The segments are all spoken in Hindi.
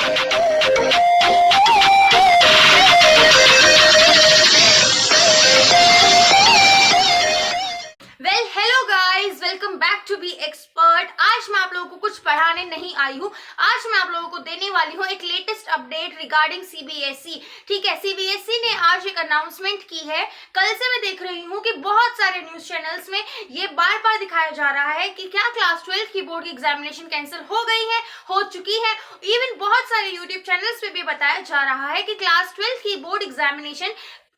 Well hello guys, welcome back to B expert. आज मैं आप लोगों को कुछ पढ़ाने नहीं आई हूँ। आज मैं आप लोगों को देने वाली हूँ एक लेटेस्ट अपडेट रिगार्डिंग सीबीएसई। ठीक है, सीबीएसई ने आज एक अनाउंसमेंट की है। कल से मैं देख रही हूँ कि बहुत सारे न्यूज चैनल्स में ये बार बार दिखाया जा रहा है कि क्या क्लास 12 की बोर्ड की एग्जामिनेशन कैंसिल हो गई है, हो चुकी है। इवन बहुत सारे यूट्यूब चैनल्स पे भी बताया जा रहा है कि क्लास 12 की बोर्ड एग्जामिनेशन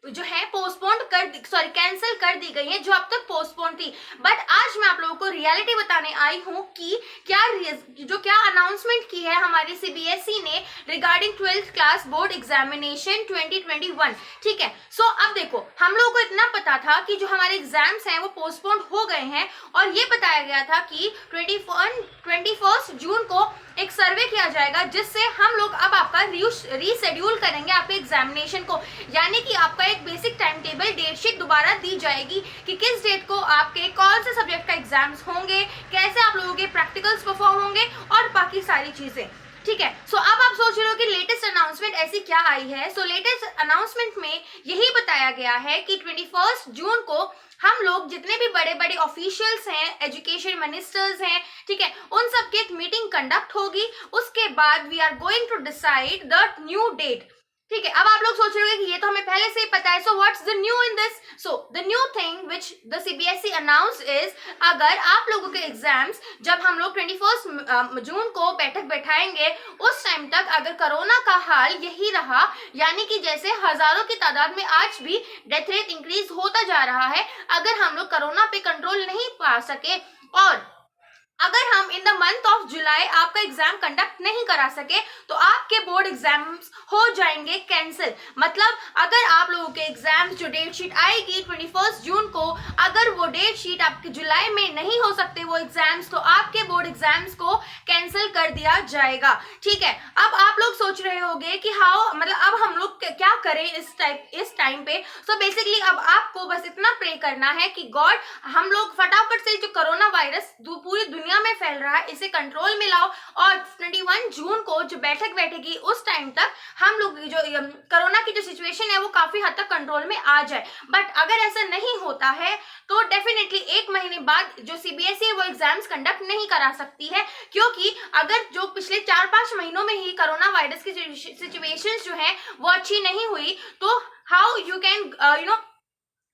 जो है पोस्टपोन कैंसिल कर दी गई है, जो अब तक पोस्टपोन थी। बट आज मैं आप लोगों को रियलिटी बताने आई हूँ कि क्या अनाउंसमेंट की है हमारी सीबीएसई ने regarding 12th class board examination 2021। ठीक है, सो अब देखो, हम लोगों को इतना पता था कि जो हमारे एग्जाम्स हैं वो पोस्टपोन हो गए हैं, और ये बताया गया था कि 21 जून को एक सर्वे किया जाएगा, जिससे हम लोग अब आपका रीशेड्यूल करेंगे आपके एग्जामिनेशन को। यानी कि आपका एक basic time table date sheet दोबारा दी जाएगी कि किस डेट को आपके कौन से सब्जेक्ट का एग्जाम्स होंगे, कैसे आप लोगों के प्रैक्टिकल्स परफॉर्म होंगे और बाकी सारी चीजें। ठीक है, सो अब आप सोच रहे हो कि लेटेस्ट अनाउंसमेंट ऐसी क्या आई है। सो लेटेस्ट अनाउंसमेंट में यही बताया गया है कि 21 जून को हम लोग जितने भी बड़े बड़े ऑफिशियल्स हैं, एजुकेशन मिनिस्टर्स हैं, ठीक है, उन सब की एक मीटिंग कंडक्ट होगी। उसके बाद we are going to decide the new date. ठीक है, अब आप लोग सोच रहे हो कि ये तो हमें पहले से ही पता है। So what's the new in this? So the new thing which the CBSE announce is, अगर आप लोगों के एग्जाम्स जब हम लोग 21 जून को बैठक बैठाएंगे, उस टाइम तक अगर कोरोना का हाल यही रहा, यानी कि जैसे हजारों की तादाद में आज भी डेथ रेट इंक्रीज होता जा रहा है, अगर हम लोग कोरोना पे कंट्रोल नहीं पा सके और अगर हम in the month of July आपका एग्जाम कंडक्ट नहीं करा सके, तो आपके बोर्ड एग्जाम्स हो जाएंगे कैंसिल। मतलब अगर आप लोगों के एग्जाम्स जो डेट शीट आएगी 21 जून को, अगर वो डेट शीट आपके जुलाई में नहीं हो सकते वो एग्जाम्स, तो आपके बोर्ड एग्जाम्स को कैंसिल कर दिया जाएगा। ठीक है, अब आप लोग सोच रहे होंगे कि अब हम लोग क्या करें इस टाइम पे। सो बेसिकली अब आपको बस इतना प्रे करना है कि गॉड, हम लोग फटाफट से जो कोरोना वायरस पूरी दुनिया में फैल रहा है, इसे कंट्रोल में लाओ, और 21 जून को जो बैठक बैठेगी उस टाइम तक हम लोग जो कोरोना की जो सिचुएशन है वो काफी हद तक कंट्रोल में आ जाए। बट अगर ऐसा नहीं होता है तो डेफिनेटली एक महीने बाद जो सीबीएसई वो एग्जाम्स कंडक्ट नहीं करा सकती है, क्योंकि अगर जो पिछले 4-5 महीनों में ही कोरोना वायरस की सिचुएशन जो है वो अच्छी नहीं हुई, तो how you can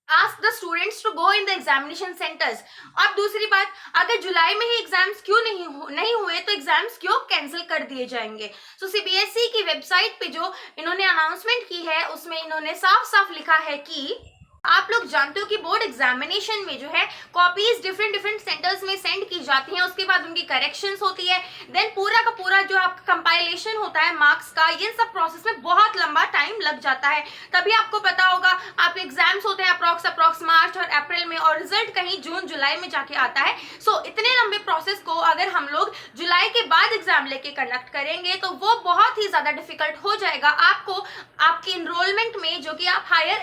ask the students to go in the examination centers। और दूसरी बात, अगर जुलाई में ही एग्जाम्स क्यों नहीं हुए तो एग्जाम्स क्यों कैंसिल कर दिए जाएंगे। सो सीबीएसई की वेबसाइट पे जो इन्होंने अनाउंसमेंट की है, उसमें इन्होंने साफ साफ लिखा है कि आप लोग जानते हो कि बोर्ड एग्जामिनेशन में जो है कॉपीज डिफरेंट सेंटर्स में सेंड की जाती हैं, उसके बाद उनकी करेक्शंस होती है, देन पूरा का पूरा जो आपका कंपाइलेशन होता है मार्क्स का, ये सब प्रोसेस में बहुत लंबा टाइम लग जाता है। तभी आपको पता होगा आपके एग्जाम्स होते हैं अप्रॉक्स मार्च और अप्रैल में, और रिजल्ट कहीं जून जुलाई में जाके आता है। सो इतने लंबे प्रोसेस को अगर हम लोग जुलाई के बाद एग्जाम लेके कंडक्ट करेंगे तो वो बहुत ही ज्यादा डिफिकल्ट हो जाएगा आपको आपके इनरोलमेंट में, जो कि आप हायर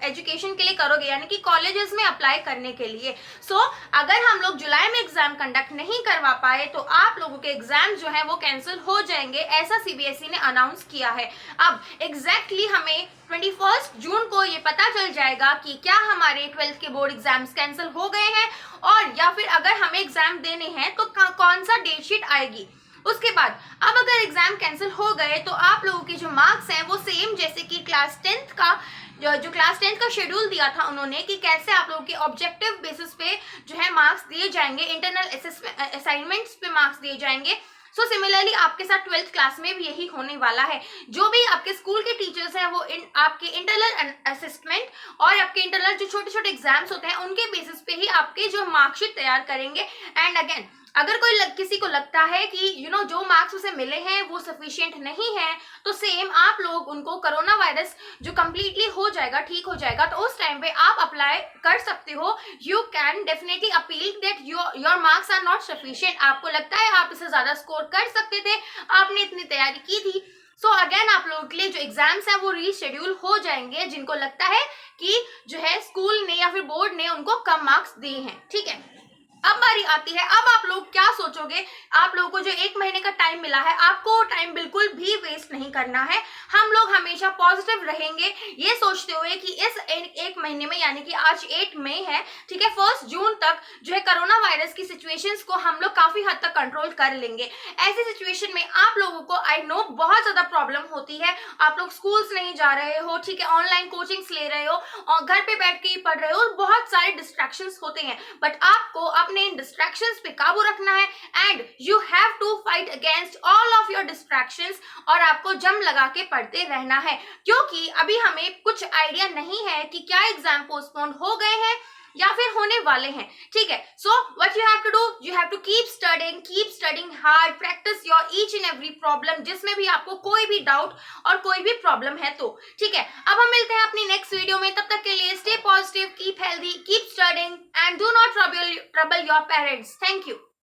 एजुकेशन के लिए करोगे, यानी कि कॉलेजेस में अप्लाई करने के लिए। सो अगर हम लोग जुलाई में एग्जाम कंडक्ट नहीं करवा पाए तो आप लोगों के एग्जाम जो है वो कैंसिल हो जाएंगे, ऐसा सीबीएसई ने अनाउंस किया है। अब एग्जैक्टली हमें 21 जून को ये पता चल जाएगा कि क्या हमारे 12th के बोर्ड एग्जाम्स कैंसिल हो गए हैं, और या फिर अगर हमें एग्जाम देने हैं तो कौन सा डेट शीट आएगी। उसके बाद अब अगर एग्जाम कैंसिल हो गए तो आप लोगों के जो मार्क्स हैं वो सेम जैसे कि क्लास 10th का जो क्लास 10th का शेड्यूल दिया था उन्होंने, कि कैसे आप लोगों के ऑब्जेक्टिव बेसिस पे जो है मार्क्स दिए जाएंगे, इंटरनल असाइनमेंट्स पे मार्क्स दिए जाएंगे। सो सिमिलरली आपके साथ 12th क्लास में भी यही होने वाला है। जो भी आपके स्कूल के टीचर्स हैं वो आपके इंटरनल असेसमेंट और आपके इंटरनल जो छोटे छोटे एग्जाम्स होते हैं उनके बेसिस पे ही आपके जो मार्कशीट तैयार करेंगे। एंड अगेन, अगर किसी को लगता है कि जो मार्क्स उसे मिले हैं वो सफिशिएंट नहीं है, तो सेम आप लोग उनको कोरोना वायरस जो कंप्लीटली हो जाएगा, ठीक हो जाएगा, तो उस टाइम पे आप अप्लाई कर सकते हो। You can definitely appeal that your marks are not sufficient. आपको लगता है आप इसे ज्यादा स्कोर कर सकते थे, आपने इतनी तैयारी की थी, सो अगेन आप लोगों के लिए जो एग्जाम्स हैं वो रीशेड्यूल हो जाएंगे, जिनको लगता है कि जो है स्कूल ने या फिर बोर्ड ने उनको कम मार्क्स दिए हैं। ठीक है, अब बारी आती है, अब आप लोग क्या सोचोगे, आप लोगों को जो 1 महीने का टाइम मिला है, आपको टाइम बिल्कुल भी वेस्ट नहीं करना है। हम लोग हमेशा पॉजिटिव रहेंगे, ये सोचते हुए कि इस एक महीने में, यानी कि आज 8 मई है, ठीक है, 1 जून तक जो है कोरोना वायरस की सिचुएशंस को हम लोग काफी हद तक कंट्रोल कर लेंगे। ऐसी सिचुएशन में आप लोगों को आई नो बहुत ज्यादा प्रॉब्लम होती है, आप लोग स्कूल्स नहीं जा रहे हो, ठीक है, ऑनलाइन कोचिंग्स ले रहे हो और घर पे बैठ के ही पढ़ रहे हो, बहुत सारे डिस्ट्रैक्शंस होते हैं, बट आपको अपने इन डिस्ट्रैक्शंस पे काबू रखना है and you have to fight against all of your distractions, और आपको जम लगा के पढ़ते रहना है, क्योंकि अभी हमें कुछ आइडिया नहीं है कि क्या एग्जाम पोस्टपोन हो गए हैं या फिर होने वाले हैं, ठीक है। So what you have to do, you have to keep studying hard, practice your each and every problem, जिसमें भी आपको कोई भी डाउट और कोई भी प्रॉब्लम है तो, ठीक है। अब हम मिलते हैं अपनी नेक्स्ट वीडियो में, तब तक के लिए stay positive, keep healthy, keep studying and do not trouble your parents. Thank you.